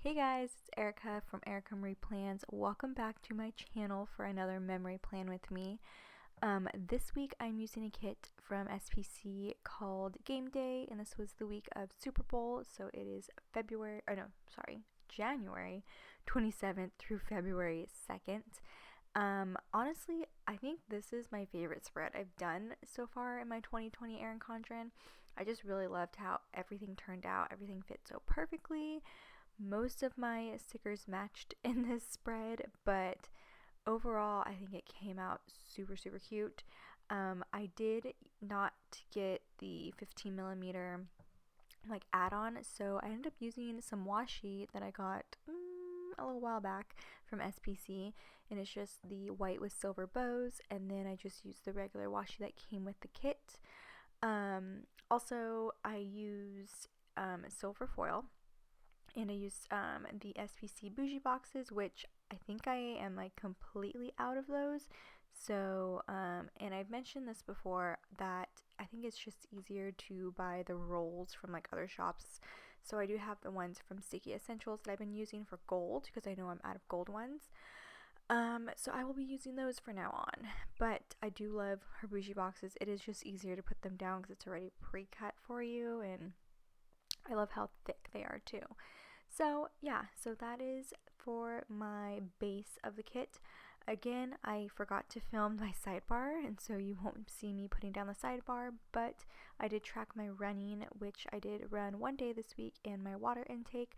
Hey guys, it's Erica from Erica Marie Plans. Welcome back to my channel for another memory plan with me. This week I'm using a kit from SPC called Game Day, and this was the week of Super Bowl, so it is January 27th through February 2nd. Honestly, I think this is my favorite spread I've done so far in my 2020 Erin Condren. I just really loved how everything turned out. Everything fit so perfectly. Most of my stickers matched in this spread, but overall I think it came out super cute. I did not get the 15 millimeter like add-on, so I ended up using some washi that I got a little while back from SPC, and it's just the white with silver bows, and then I just used the regular washi that came with the kit. Also I used silver foil, and I used the SPC bougie boxes, which I think I am like completely out of those. So and I've mentioned this before that I think it's just easier to buy the rolls from like other shops. So I do have the ones from Sticky Essentials that I've been using for gold, because I know I'm out of gold ones. So I will be using those for now on, but I do love her bougie boxes. It is just easier to put them down because it's already pre-cut for you, and I love how thick they are too. So yeah, so that is for my base of the kit. Again, I forgot to film my sidebar, and so you won't see me putting down the sidebar, but I did track my running, which I did run one day this week, and my water intake.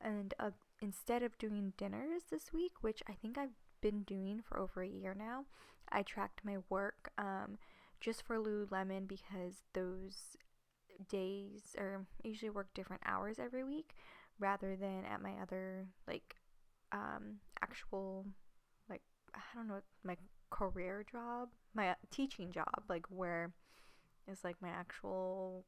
And instead of doing dinners this week, which I think I've been doing for over a year now, I tracked my work just for Lululemon, because those days, or I usually work different hours every week rather than at my other like actual, like, I don't know, my career job, my teaching job, like where it's like my actual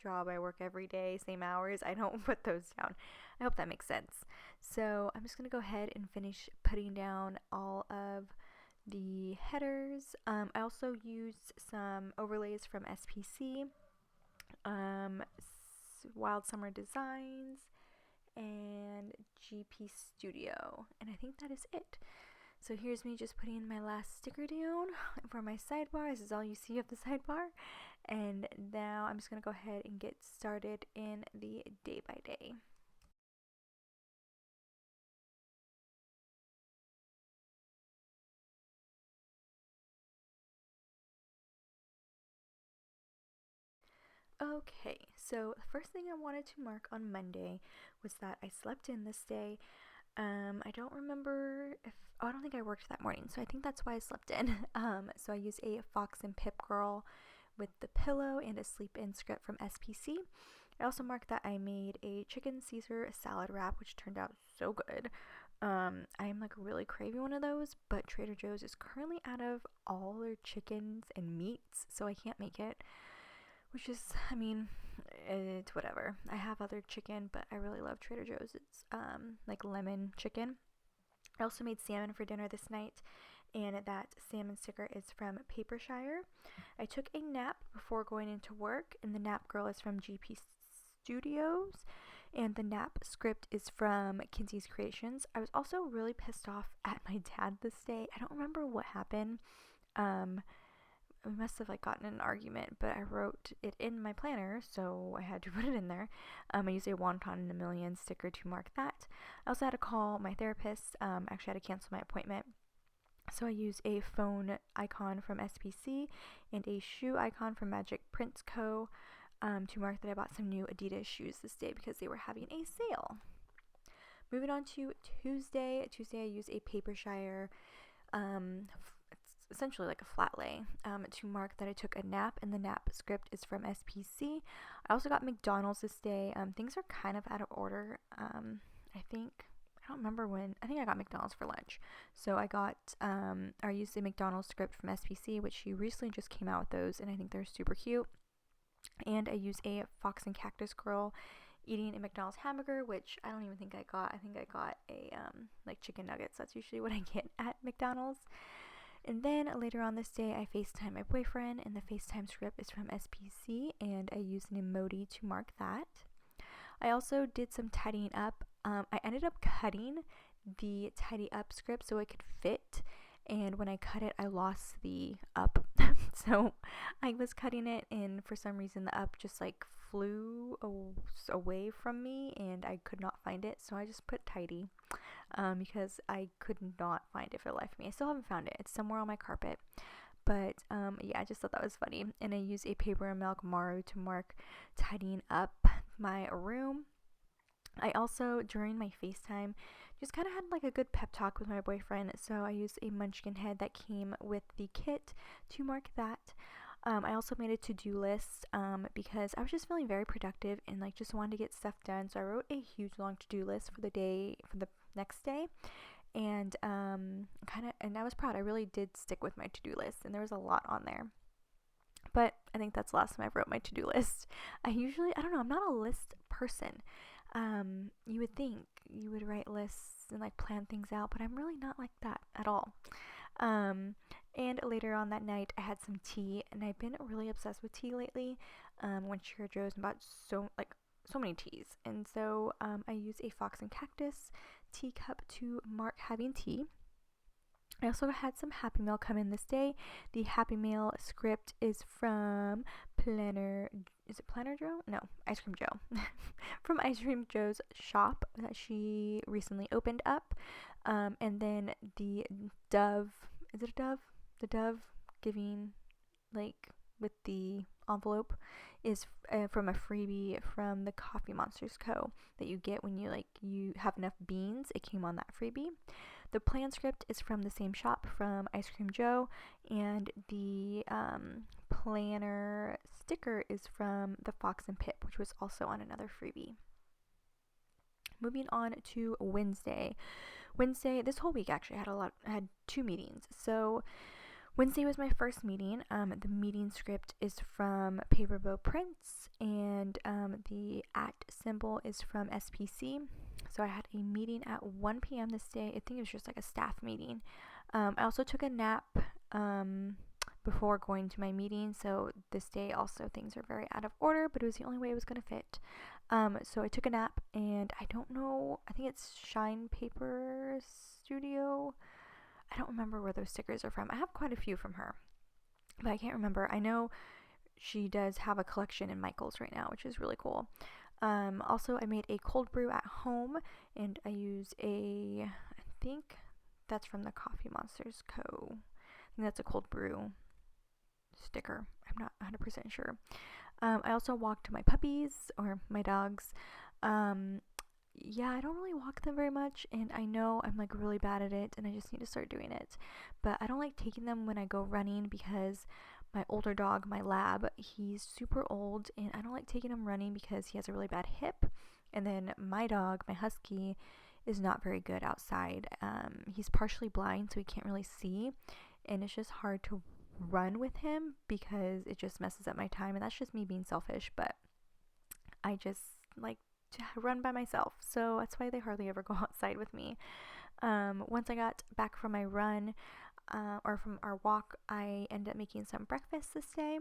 job. I work every day, same hours. I don't put those down. I hope that makes sense. So I'm just gonna go ahead and finish putting down all of the headers. I also used some overlays from SPC, Wild Summer Designs, and GP Studio, and I think that is it. So here's me just putting my last sticker down for my sidebar. This is all you see of the sidebar, and now I'm just gonna go ahead and get started in the day by day. Okay, so the first thing I wanted to mark on Monday was that I slept in this day. I don't remember if, oh, I don't think I worked that morning, so I think that's why I slept in. So I used a Fox and Pip Girl with the pillow and a sleep in script from SPC. I also marked that I made a chicken Caesar salad wrap, which turned out so good. I am like really craving one of those, but Trader Joe's is currently out of all their chickens and meats, so I can't make it, which is, I mean, it's whatever. I have other chicken, but I really love Trader Joe's. It's like lemon chicken. I also made salmon for dinner this night, and that salmon sticker is from Papershire. I took a nap before going into work, and the nap girl is from GP Studios, and the nap script is from Kinsey's Creations. I was also really pissed off at my dad this day. I don't remember what happened. We must have like gotten in an argument, but I wrote it in my planner, so I had to put it in there. I used a wonton in a million sticker to mark that. I also had to call my therapist. Actually, I had to cancel my appointment, so I used a phone icon from SPC and a shoe icon from Scribble Prints Co. To mark that I bought some new Adidas shoes this day because they were having a sale. Moving on to Tuesday. Tuesday I used a Papershire essentially like a flat lay, to mark that I took a nap, and the nap script is from SPC. I also got McDonald's this day. Things are kind of out of order. I don't remember when. I think I got McDonald's for lunch. So I used the McDonald's script from SPC, which she recently just came out with those, and I think they're super cute. And I used a Fox and Cactus Girl eating a McDonald's hamburger, which I don't even think I got. I think I got a like chicken nuggets. That's usually what I get at McDonald's. And then later on this day, I FaceTime my boyfriend, and the FaceTime script is from SPC, and I used an emoji to mark that. I also did some tidying up. I ended up cutting the tidy up script so it could fit, and when I cut it I lost the up. So I was cutting it and for some reason the up just like flew away from me and I could not find it, so I just put tidy because I could not find it if it left me. I still haven't found it. It's somewhere on my carpet. But yeah, I just thought that was funny. And I use a paper and milk Maru to mark tidying up my room. I also, during my FaceTime, just kind of had like a good pep talk with my boyfriend. So I used a munchkin head that came with the kit to mark that. I also made a to-do list because I was just feeling very productive and like just wanted to get stuff done. So I wrote a huge long to-do list for the next day. And and I was proud. I really did stick with my to-do list and there was a lot on there. But I think that's the last time I've wrote my to-do list. I don't know, I'm not a list person. You would think you would write lists and like plan things out, but I'm really not like that at all. And later on that night I had some tea, and I've been really obsessed with tea lately. Went to Trader Joe's and bought so many teas, and so I used a Fox and Cactus teacup to mark having tea. I also had some Happy Mail come in this day. The Happy Mail script is from Planner. Is it Planner Joe? No, Ice Cream Joe. From Ice Cream Joe's shop that she recently opened up. And then the dove. Is it a dove? The dove giving, like, with the envelope is from a freebie from the Coffee Monsters Co. that you get when you have enough beans. It came on that freebie. The plan script is from the same shop, from Ice Cream Joe, and the planner sticker is from the Fox and Pip, which was also on another freebie. Moving on to Wednesday. This whole week actually I had 2 meetings. So Wednesday was my first meeting. The meeting script is from Scribble Prints, and the @ symbol is from SPC. So I had a meeting at 1 p.m. this day. I think it was just like a staff meeting. I also took a nap before going to my meeting. So this day also things are very out of order, but it was the only way it was going to fit. So I took a nap, and I don't know, I think it's Shine Paper Studio. I don't remember where those stickers are from. I have quite a few from her, but I can't remember. I know she does have a collection in Michael's right now, which is really cool. Also, I made a cold brew at home, and I use I think that's from the Coffee Monsters Co. I think that's a cold brew sticker. I'm not 100% sure. I also walked my puppies, or my dogs. Yeah, I don't really walk them very much, and I know I'm like really bad at it, and I just need to start doing it. But I don't like taking them when I go running because my older dog, my lab, he's super old, and I don't like taking him running because he has a really bad hip. And then my dog, my husky, is not very good outside. He's partially blind, so he can't really see, and it's just hard to run with him because it just messes up my time, and that's just me being selfish. But I just like to run by myself, so that's why they hardly ever go outside with me. Once I got back from my run or from our walk, I ended up making some breakfast this day.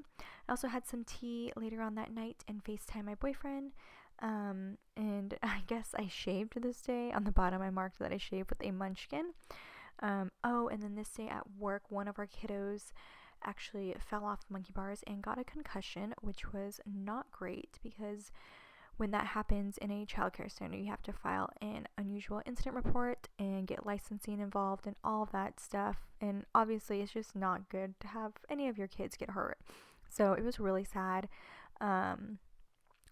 I also had some tea later on that night and FaceTime my boyfriend. And I guess I shaved this day. On the bottom I marked that I shaved with a munchkin. And then this day at work, one of our kiddos actually fell off the monkey bars and got a concussion, which was not great because when that happens in a childcare center, you have to file an unusual incident report and get licensing involved and all of that stuff. And obviously, it's just not good to have any of your kids get hurt. So it was really sad. And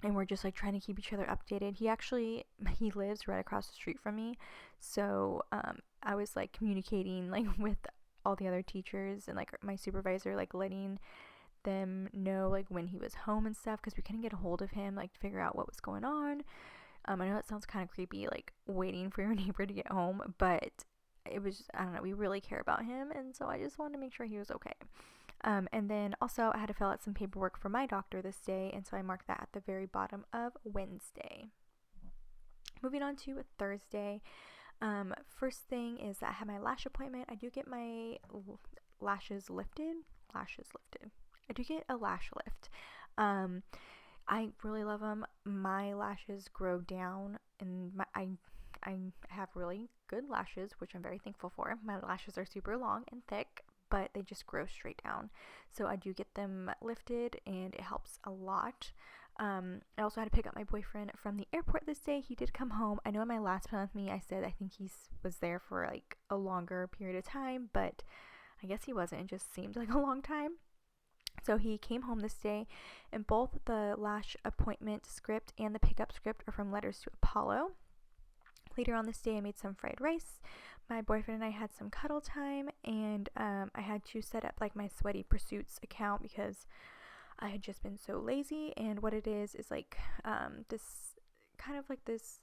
we're just like trying to keep each other updated. He lives right across the street from me. So I was like communicating like with all the other teachers and like my supervisor, like letting them know like when he was home and stuff, because we couldn't get a hold of him, like to figure out what was going on. I know it sounds kind of creepy, like waiting for your neighbor to get home, but it was just, I don't know, we really care about him, and so I just wanted to make sure he was okay. And then also I had to fill out some paperwork for my doctor this day, and so I marked that at the very bottom of Wednesday. Moving on to Thursday. First thing is that I had my lash appointment. I do get my lashes lifted. I do get a lash lift. I really love them. My lashes grow down, and I have really good lashes, which I'm very thankful for. My lashes are super long and thick, but they just grow straight down. So I do get them lifted, and it helps a lot. I also had to pick up my boyfriend from the airport this day. He did come home. I know in my last plan with me, I said I think he was there for like a longer period of time, but I guess he wasn't. It just seemed like a long time. So he came home this day, and both the lash appointment script and the pickup script are from Letters to Apollo. Later on this day, I made some fried rice. My boyfriend and I had some cuddle time, and I had to set up like my Sweaty Pursuits account because I had just been so lazy. And what it is like this kind of like this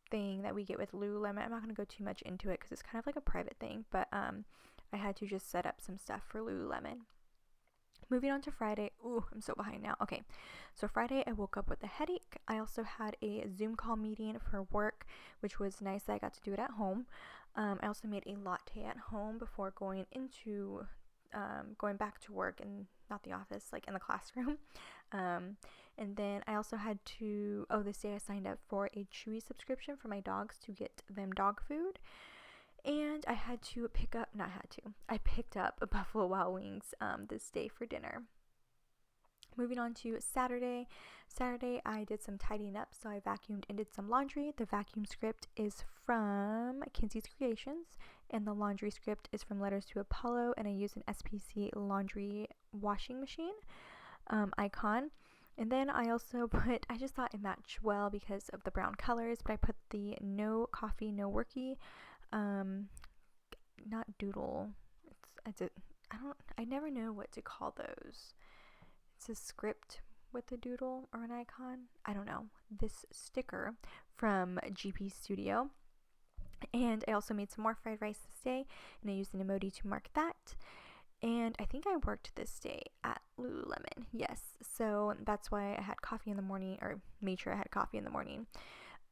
thing that we get with Lululemon. I'm not going to go too much into it because it's kind of like a private thing, but I had to just set up some stuff for Lululemon. Moving on to Friday. Ooh, I'm so behind now. Okay, so Friday I woke up with a headache. I also had a Zoom call meeting for work, which was nice that I got to do it at home. I also made a latte at home before going back to work, and not the office, like in the classroom. And then I also had to, this day I signed up for a Chewy subscription for my dogs to get them dog food. And I picked up a Buffalo Wild Wings this day for dinner. Moving on to Saturday. Saturday, I did some tidying up, so I vacuumed and did some laundry. The vacuum script is from Kinsey's Creations, and the laundry script is from Letters to Apollo, and I used an SPC laundry washing machine icon. And then I also I just thought it matched well because of the brown colors, but I put the No Coffee, No Worky not doodle. I never know what to call those. It's a script with a doodle or an icon. I don't know. This sticker from GP Studio. And I also made some more fried rice this day, and I used an emoji to mark that. And I think I worked this day at Lululemon. Yes. So that's why I had coffee in the morning, or made sure I had coffee in the morning.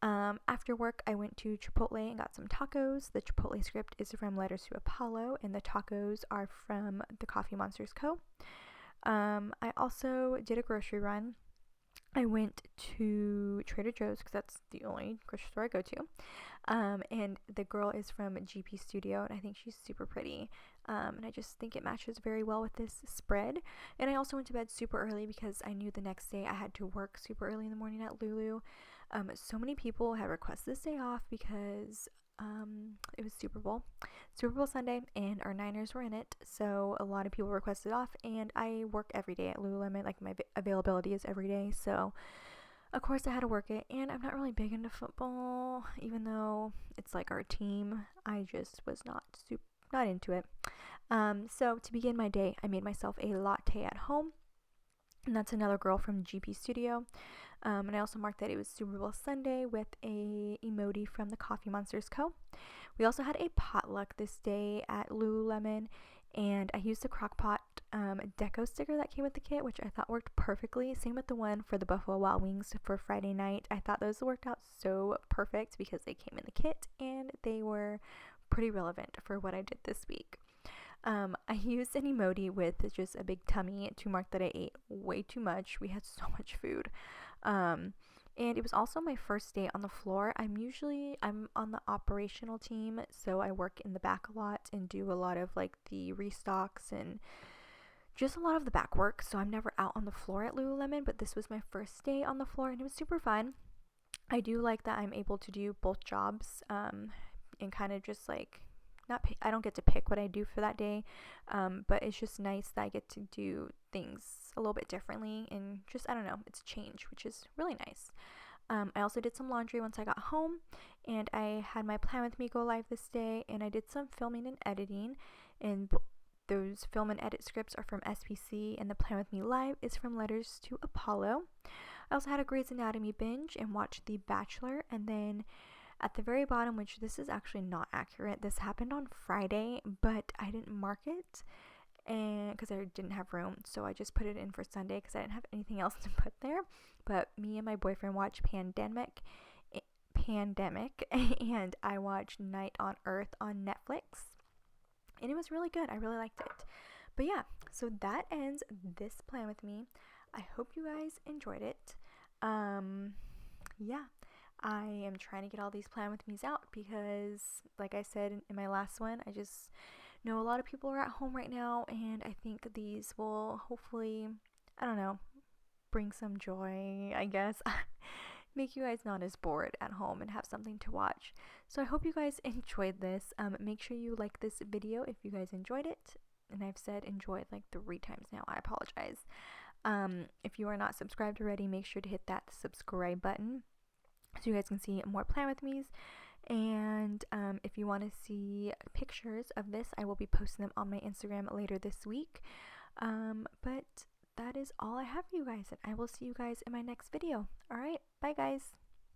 After work, I went to Chipotle and got some tacos. The Chipotle script is from Letters to Apollo, and the tacos are from the Coffee Monsters Co. I also did a grocery run. I went to Trader Joe's because that's the only grocery store I go to. And the girl is from GP Studio, and I think she's super pretty. And I just think it matches very well with this spread. And I also went to bed super early because I knew the next day I had to work super early in the morning at Lulu. So many people have requested this day off because it was Super Bowl Sunday, and our Niners were in it, so a lot of people requested off, and I work every day at Lululemon, like my availability is every day, so of course I had to work it. And I'm not really big into football, even though it's like our team. I just was not into it. So to begin my day, I made myself a latte at home, and that's another girl from GP Studio. And I also marked that it was Super Bowl Sunday with a emoji from the Coffee Monsters Co. We also had a potluck this day at Lululemon, and I used the Crock-Pot deco sticker that came with the kit, which I thought worked perfectly. Same with the one for the Buffalo Wild Wings for Friday night. I thought those worked out so perfect because they came in the kit, and they were pretty relevant for what I did this week. I used an emoji with just a big tummy to mark that I ate way too much. We had so much food. And it was also my first day on the floor. I'm on the operational team, so I work in the back a lot and do a lot of like the restocks and just a lot of the back work. So I'm never out on the floor at Lululemon, but this was my first day on the floor, and it was super fun. I do like that I'm able to do both jobs, and kind of just like I don't get to pick what I do for that day, but it's just nice that I get to do things a little bit differently, and just, I don't know, it's change, which is really nice. I also did some laundry once I got home, and I had my Plan With Me go live this day, and I did some filming and editing, and those film and edit scripts are from SPC, and the Plan With Me live is from Letters to Apollo. I also had a Grey's Anatomy binge and watched The Bachelor, and then at the very bottom, which this is actually not accurate, this happened on Friday, but I didn't mark it and because I didn't have room, so I just put it in for Sunday because I didn't have anything else to put there. But me and my boyfriend watched Pandemic, and I watched Night on Earth on Netflix, and it was really good. I really liked it. But yeah, so that ends this Plan With Me. I hope you guys enjoyed it. Yeah, I am trying to get all these Plan With Me's out because, like I said in my last one, I just know a lot of people are at home right now, and I think these will hopefully, I don't know, bring some joy, I guess. Make you guys not as bored at home and have something to watch. So I hope you guys enjoyed this. Make sure you like this video if you guys enjoyed it. And I've said enjoyed like 3 times now. I apologize. If you are not subscribed already, make sure to hit that subscribe button so you guys can see more Plan With Me's. And if you want to see pictures of this, I will be posting them on my Instagram later this week. But that is all I have for you guys, and I will see you guys in my next video. Alright, bye guys!